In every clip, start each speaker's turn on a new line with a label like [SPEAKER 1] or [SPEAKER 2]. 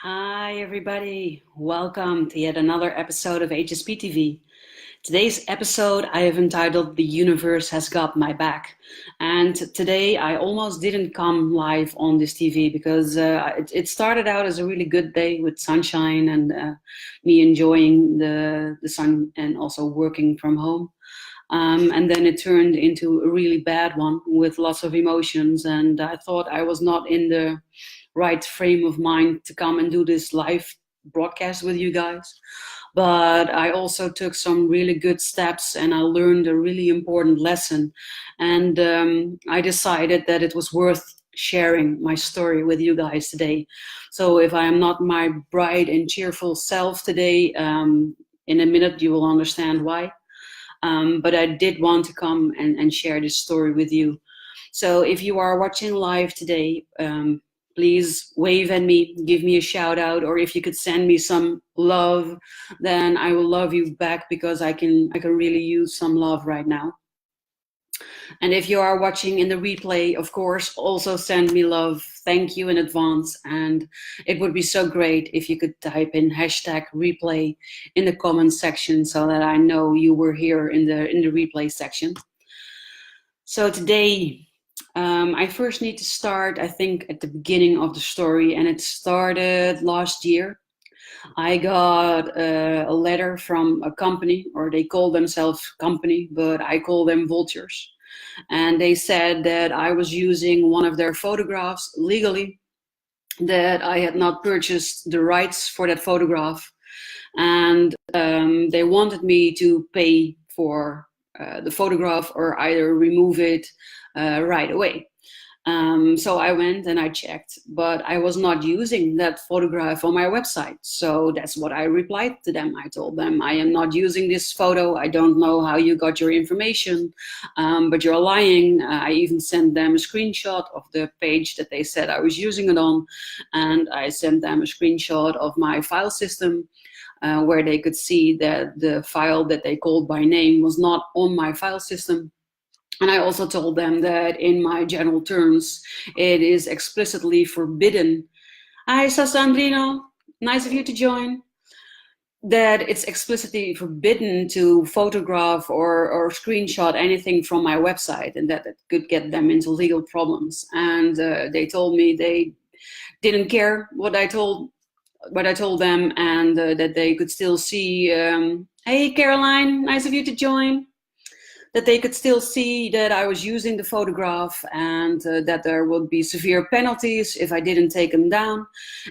[SPEAKER 1] Hi, everybody. Welcome to yet another episode of HSP TV. Today's episode I have entitled The Universe Has Got My Back. And today I almost didn't come live on this TV because it started out as a really good day with sunshine and me enjoying the sun and also working from home. And then it turned into a really bad one with lots of emotions. And I thought I was not in the right frame of mind to come and do this live broadcast with you guys. But I also took some really good steps and I learned a really important lesson. And I decided that it was worth sharing my story with you guys today. So if I am not my bright and cheerful self today, in a minute you will understand why. But I did want to come and share this story with you. So if you are watching live today, please wave at me, give me a shout out, or if you could send me some love, then I will love you back because I can really use some love right now. And if you are watching in the replay, of course, also send me love. Thank you in advance. And it would be so great if you could type in #replay in the comments section so that I know you were here in the replay section. So today, I first need to start, I think, at the beginning of the story, and it started last year. I got a letter from a company, or they call themselves company, but I call them vultures. And they said that I was using one of their photographs legally, that I had not purchased the rights for that photograph, and they wanted me to pay for the photograph or either remove it right away. So I went and I checked, but I was not using that photograph on my website. So that's what I replied to them. I told them, I am not using this photo. I don't know how you got your information, but you're lying. I even sent them a screenshot of the page that they said I was using it on. And I sent them a screenshot of my file system where they could see that the file that they called by name was not on my file system. And I also told them that in my general terms, it is explicitly forbidden. Hi, Sandrino. Nice of you to join. That it's explicitly forbidden to photograph or screenshot anything from my website, and that it could get them into legal problems. And they told me they didn't care what I told them, and that they could still see. Hey, Caroline, nice of you to join. That they could still see that I was using the photograph, and that there would be severe penalties if I didn't take them down.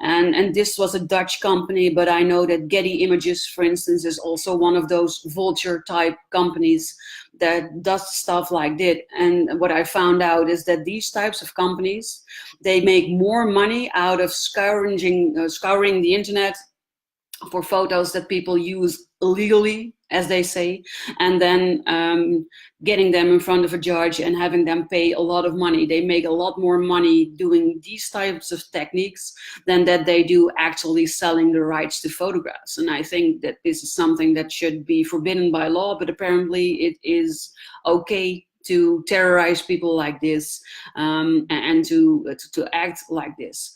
[SPEAKER 1] And this was a Dutch company, but I know that Getty Images, for instance, is also one of those vulture type companies that does stuff like that. And what I found out is that these types of companies, they make more money out of scouring the internet for photos that people use illegally, as they say, and then getting them in front of a judge and having them pay a lot of money. They make a lot more money doing these types of techniques than that they do actually selling the rights to photographs. And I think that this is something that should be forbidden by law, but apparently it is okay to terrorize people like this, and to act like this.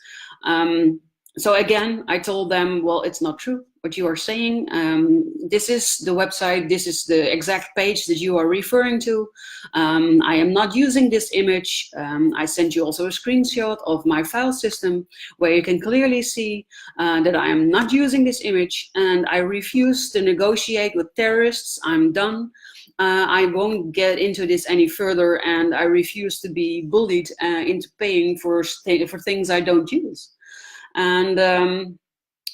[SPEAKER 1] So again, I told them, well, it's not true what you are saying. This is the website. This is the exact page that you are referring to. I am not using this image. I sent you also a screenshot of my file system where you can clearly see that I am not using this image, and I refuse to negotiate with terrorists. I'm done. I won't get into this any further, and I refuse to be bullied into paying for things I don't use. And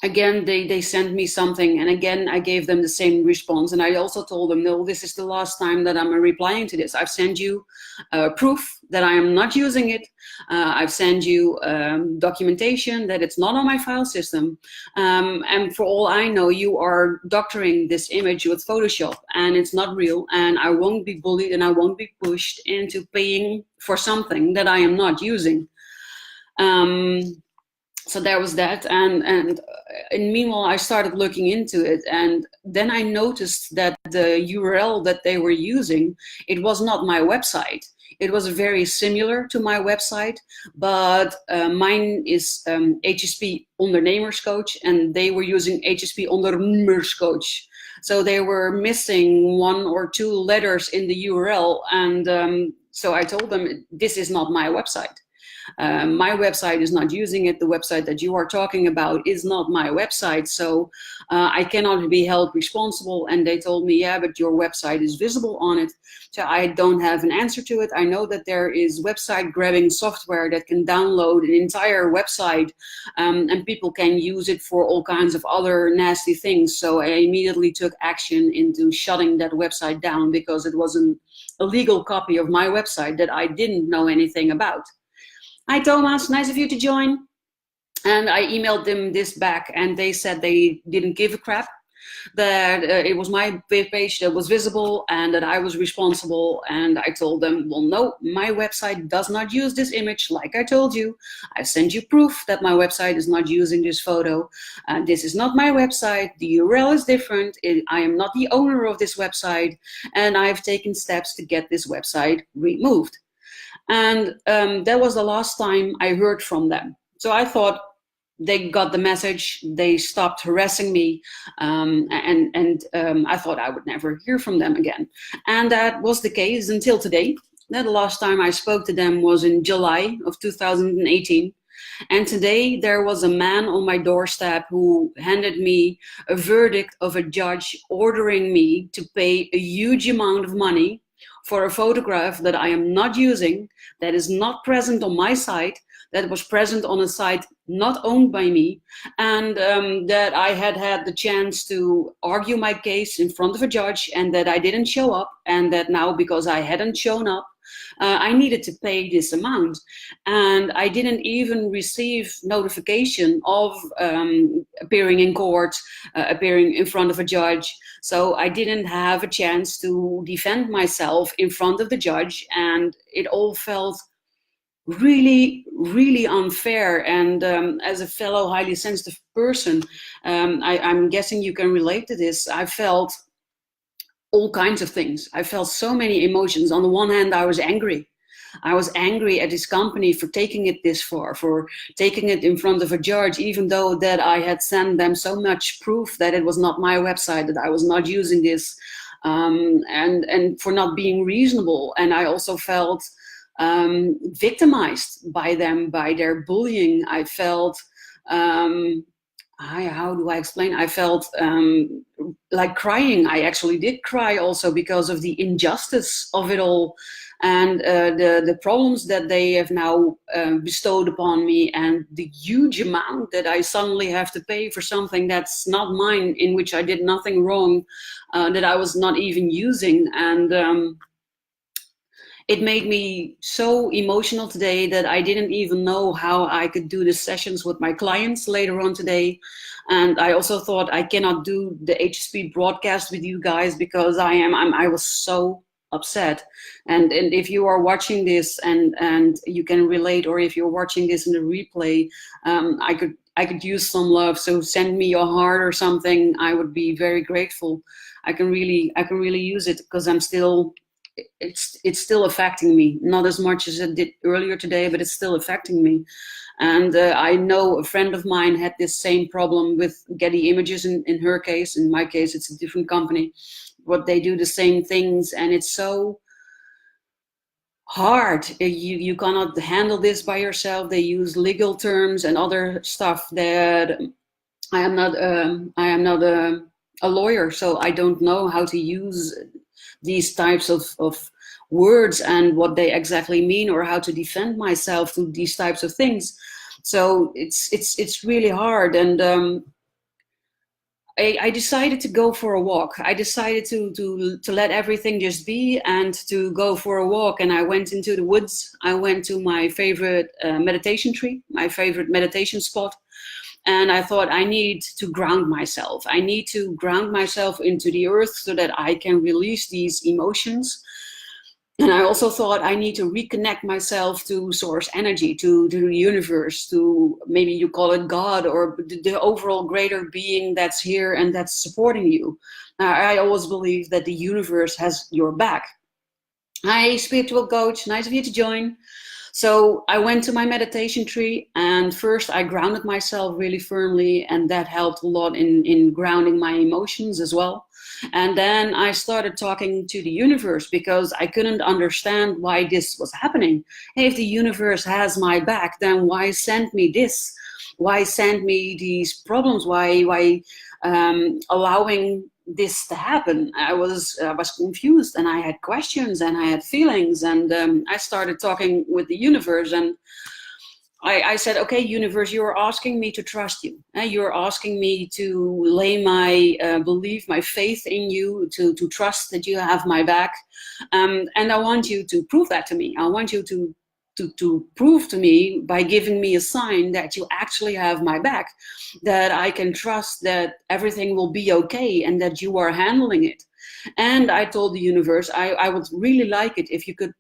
[SPEAKER 1] again, they sent me something, and again, I gave them the same response. And I also told them, no, this is the last time that I'm replying to this. I've sent you proof that I am not using it. I've sent you documentation that it's not on my file system. And for all I know, you are doctoring this image with Photoshop, and it's not real. And I won't be bullied, and I won't be pushed into paying for something that I am not using. So there was that, and meanwhile I started looking into it, and then I noticed that the URL that they were using, it was not my website. It was very similar to my website, but mine is HSP ondernemerscoach, and they were using HSP ondernemerscoach. So they were missing 1 or 2 letters in the URL, and so I told them, this is not my website. My website is not using it. The website that you are talking about is not my website, so I cannot be held responsible. And they told me, yeah, but your website is visible on it. So I don't have an answer to it. I know that there is website grabbing software that can download an entire website, and people can use it for all kinds of other nasty things. So I immediately took action into shutting that website down, because it was an illegal copy of my website that I didn't know anything about. Hi Thomas, nice of you to join. And I emailed them this back, and they said they didn't give a crap, that it was my page that was visible and that I was responsible. And I told them, well, no, my website does not use this image. Like I told you, I sent you proof that my website is not using this photo. This is not my website. The URL is different. I am not the owner of this website, and I've taken steps to get this website removed. And that was the last time I heard from them. So I thought they got the message, they stopped harassing me, and I thought I would never hear from them again. And that was the case until today. The last time I spoke to them was in July of 2018. And today there was a man on my doorstep who handed me a verdict of a judge ordering me to pay a huge amount of money for a photograph that I am not using, that is not present on my site, that was present on a site not owned by me, and that I had the chance to argue my case in front of a judge, and that I didn't show up, and that now, because I hadn't shown up, I needed to pay this amount. And I didn't even receive notification of appearing in court, appearing in front of a judge. So I didn't have a chance to defend myself in front of the judge, and it all felt really, really unfair. And as a fellow highly sensitive person, I'm guessing you can relate to this. I felt all kinds of things. I felt so many emotions. On the one hand, I was angry. I was angry at this company for taking it this far, for taking it in front of a judge, even though that I had sent them so much proof that it was not my website, that I was not using this, and for not being reasonable. And I also felt victimized by them, by their bullying. I felt, how do I explain? I felt like crying. I actually did cry also, because of the injustice of it all, and the problems that they have now bestowed upon me, and the huge amount that I suddenly have to pay for something that's not mine, in which I did nothing wrong, that I was not even using. And it made me so emotional today that I didn't even know how I could do the sessions with my clients later on today. And I also thought, I cannot do the HSP broadcast with you guys, because I was so upset. And if you are watching this and you can relate, or if you're watching this in the replay, I could use some love. So send me your heart or something. I would be very grateful. I can really use it, because it's still affecting me, not as much as it did earlier today, but it's still affecting me. And I know a friend of mine had this same problem with Getty Images in her case. In my case, it's a different company, but they do the same things, and it's so hard. You cannot handle this by yourself. They use legal terms and other stuff that I am not a lawyer, so I don't know how to use these types of words and what they exactly mean, or how to defend myself to these types of things. So it's really hard. And I decided to go for a walk. I decided to let everything just be and to go for a walk. And I went into the woods. I went to my favorite meditation tree, my favorite meditation spot. And I thought, I need to ground myself. I need to ground myself into the earth so that I can release these emotions. And I also thought I need to reconnect myself to source energy, to the universe, to maybe you call it God, or the overall greater being that's here and that's supporting you. I always believe that the universe has your back. Hi, spiritual coach. Nice of you to join. So I went to my meditation tree, and first I grounded myself really firmly, and that helped a lot in grounding my emotions as well. And then I started talking to the universe because I couldn't understand why this was happening. Hey, if the universe has my back, then why send me this? Why send me these problems? Why allowing this to happen? I was confused, and I had questions, and I had feelings, and I started talking with the universe, and I said, okay, universe, you're asking me to trust you. You're asking me to lay my belief, my faith in you, to trust that you have my back. And I want you to prove that to me. I want you to prove to me by giving me a sign that you actually have my back, that I can trust that everything will be okay and that you are handling it. And I told the universe, I would really like it if you could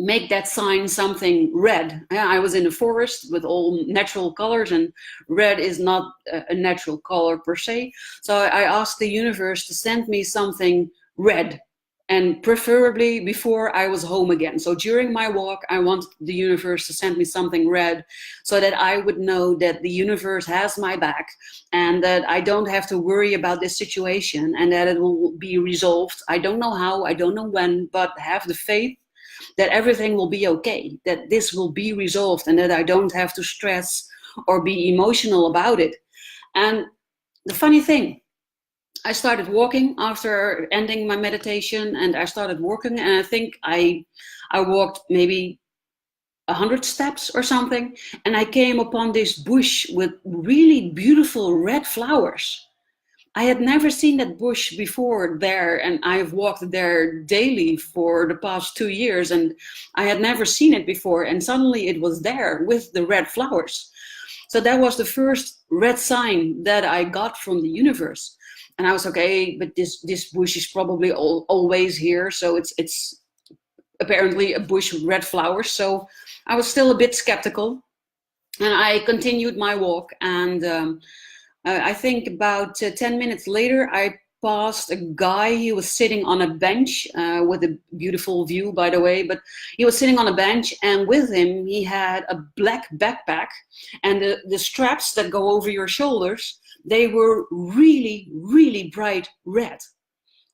[SPEAKER 1] make that sign something red. I was in a forest with all natural colors, and red is not a natural color per se. So I asked the universe to send me something red, and preferably before I was home again. So during my walk, I wanted the universe to send me something red so that I would know that the universe has my back and that I don't have to worry about this situation and that it will be resolved. I don't know how, I don't know when, but have the faith that everything will be okay, that this will be resolved, and that I don't have to stress or be emotional about it. And the funny thing, I started walking after ending my meditation, and I started walking, and I think I walked maybe 100 steps or something, and I came upon this bush with really beautiful red flowers. I had never seen that bush before there, and I've walked there daily for the past 2 years, and I had never seen it before, and suddenly it was there with the red flowers. So that was the first red sign that I got from the universe. And I was okay, but this bush is probably always here, so it's apparently a bush with red flowers. So I was still a bit skeptical, and I continued my walk, and I think about 10 minutes later, I passed a guy. He was sitting on a bench with a beautiful view, by the way, but he was sitting on a bench, and with him, he had a black backpack, and the straps that go over your shoulders, they were really, really bright red.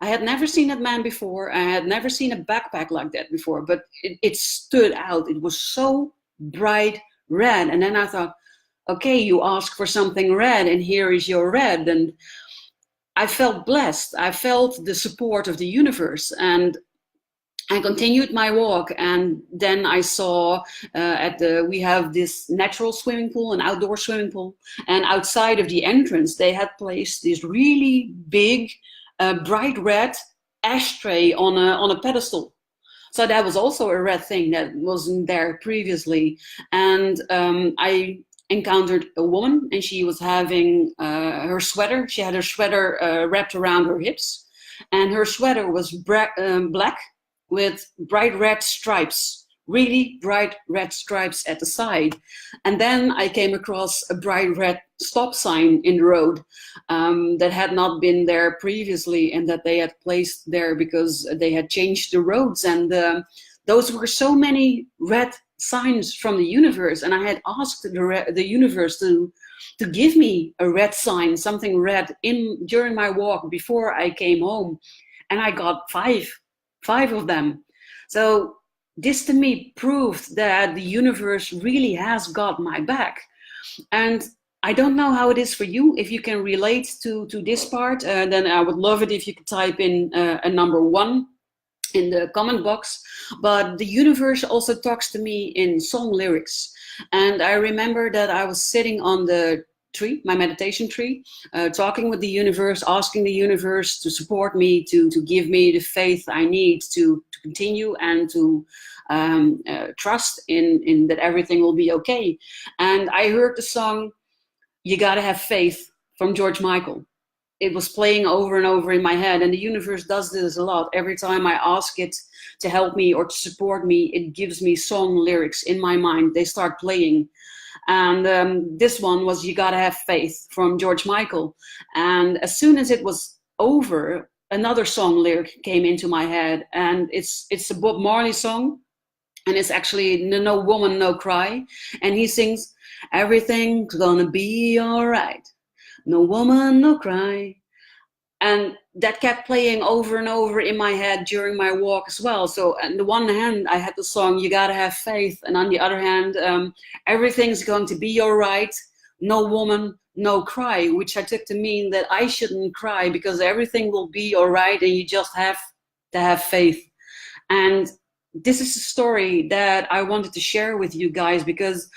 [SPEAKER 1] I had never seen that man before. I had never seen a backpack like that before, but it stood out. It was so bright red. And then I thought, okay, you ask for something red, and here is your red. And I felt blessed. I felt the support of the universe, and I continued my walk. And then I saw we have this natural swimming pool, an outdoor swimming pool, and outside of the entrance, they had placed this really big, bright red ashtray on a pedestal. So that was also a red thing that wasn't there previously. And I encountered a woman, and she was having her sweater. She had her sweater wrapped around her hips, and her sweater was black with bright red stripes, really bright red stripes at the side. And then I came across a bright red stop sign in the road that had not been there previously, and that they had placed there because they had changed the roads. And those were so many red signs from the universe, and I had asked the universe to give me a red sign, something red, during my walk before I came home, and I got five of them. So this to me proved that the universe really has got my back. And I don't know how it is for you. If you can relate to this part, then I would love it if you could type in a number 1 in the comment box. But the universe also talks to me in song lyrics. And I remember that I was sitting on the tree, my meditation tree, talking with the universe, asking the universe to support me, to give me the faith I need to continue and to trust in that everything will be okay. And I heard the song "You Gotta Have Faith" from George Michael. it was playing over and over in my head. And the universe does this a lot. Every time I ask it to help me or to support me, it gives me song lyrics in my mind. They start playing. And this one was "You Gotta Have Faith" from George Michael. And as soon as it was over, another song lyric came into my head. And it's a Bob Marley song. And it's actually "No Woman, No Cry." And he sings, "Everything's gonna be all right. No woman, no cry." And that kept playing over and over in my head during my walk as well. So on the one hand, I had the song "You Gotta Have Faith," and on the other hand, "Everything's going to be all right. No woman, no cry," which I took to mean that I shouldn't cry because everything will be all right, and you just have to have faith. And this is a story that I wanted to share with you guys because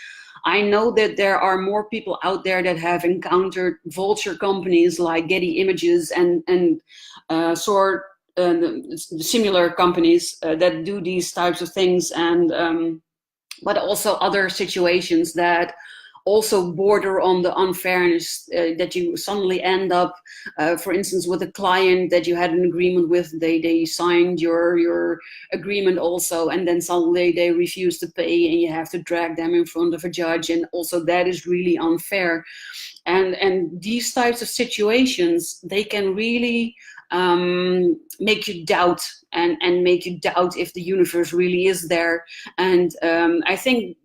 [SPEAKER 1] I know that there are more people out there that have encountered vulture companies like Getty Images and similar companies that do these types of things, and but also other situations that also border on the unfairness, that you suddenly end up, for instance, with a client that you had an agreement with, they signed your agreement also, and then suddenly they refuse to pay and you have to drag them in front of a judge, and also that is really unfair. And these types of situations, they can really make you doubt and make you doubt if the universe really is there. And I think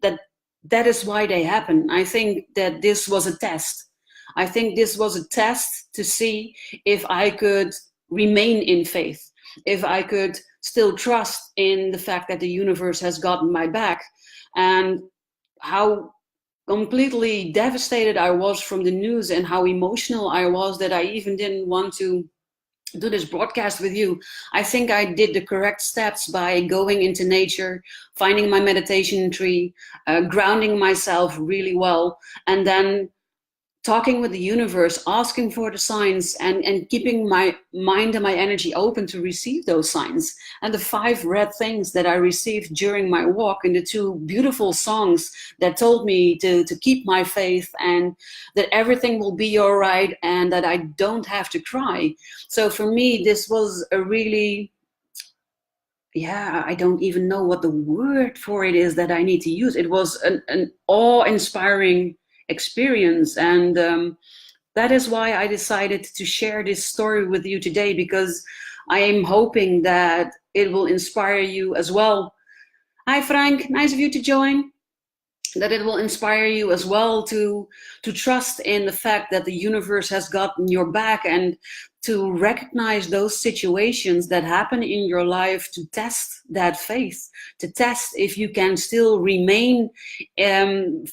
[SPEAKER 1] that is why they happen. I think that this was a test. I think this was a test to see if I could remain in faith, if I could still trust in the fact that the universe has gotten my back, and how completely devastated I was from the news and how emotional I was that I even didn't want to do this broadcast with you. I think I did the correct steps by going into nature, finding my meditation tree, grounding myself really well, and then talking with the universe, asking for the signs, and keeping my mind and my energy open to receive those signs. And the 5 red things that I received during my walk, and the 2 beautiful songs that told me to keep my faith and that everything will be all right and that I don't have to cry. So for me, this was a really, I don't even know what the word for it is that I need to use. It was an awe-inspiring experience, and that is why I decided to share this story with you today, because I am hoping that it will inspire you as well. Hi Frank, nice of you to join. That it will inspire you as well to trust in the fact that the universe has gotten your back, and to recognize those situations that happen in your life, to test that faith, to test if you can still remain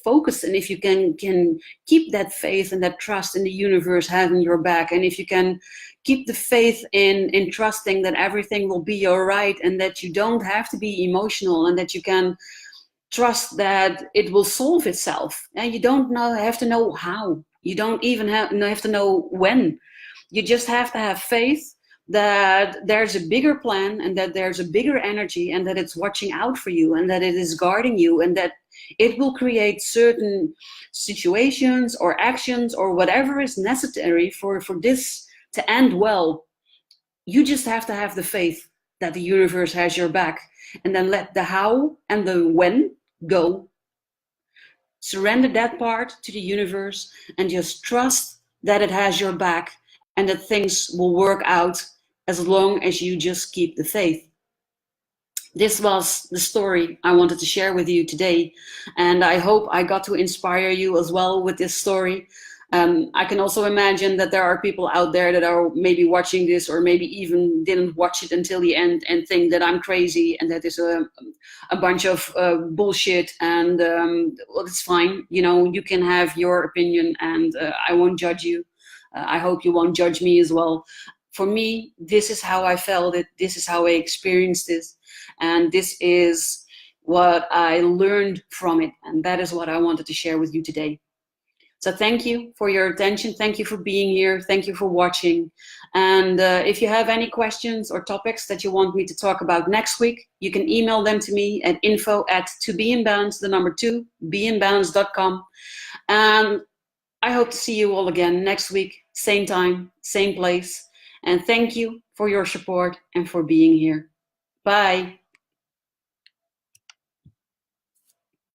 [SPEAKER 1] focused, and if you can keep that faith and that trust in the universe having your back, and if you can keep the faith in trusting that everything will be all right, and that you don't have to be emotional, and that you can trust that it will solve itself. And you don't have to know how. You don't even have to know when. You just have to have faith that there's a bigger plan, and that there's a bigger energy, and that it's watching out for you, and that it is guarding you, and that it will create certain situations or actions or whatever is necessary for this to end well. You just have to have the faith that the universe has your back, and then let the how and the when go. Surrender that part to the universe and just trust that it has your back, and that things will work out as long as you just keep the faith. This was the story I wanted to share with you today, and I hope I got to inspire you as well with this story. I can also imagine that there are people out there that are maybe watching this, or maybe even didn't watch it until the end, and think that I'm crazy and that is a bunch of bullshit, and well, it's fine. You know, you can have your opinion, and I won't judge you. I hope you won't judge me as well. For me, this is how I felt it. This is how I experienced this. And this is what I learned from it. And that is what I wanted to share with you today. So thank you for your attention. Thank you for being here. Thank you for watching. And if you have any questions or topics that you want me to talk about next week, you can email them to me at info@tobeInbalance, the number 2, beinbalance.com. And I hope to see you all again next week, same time, same place. And thank you for your support and for being here. Bye.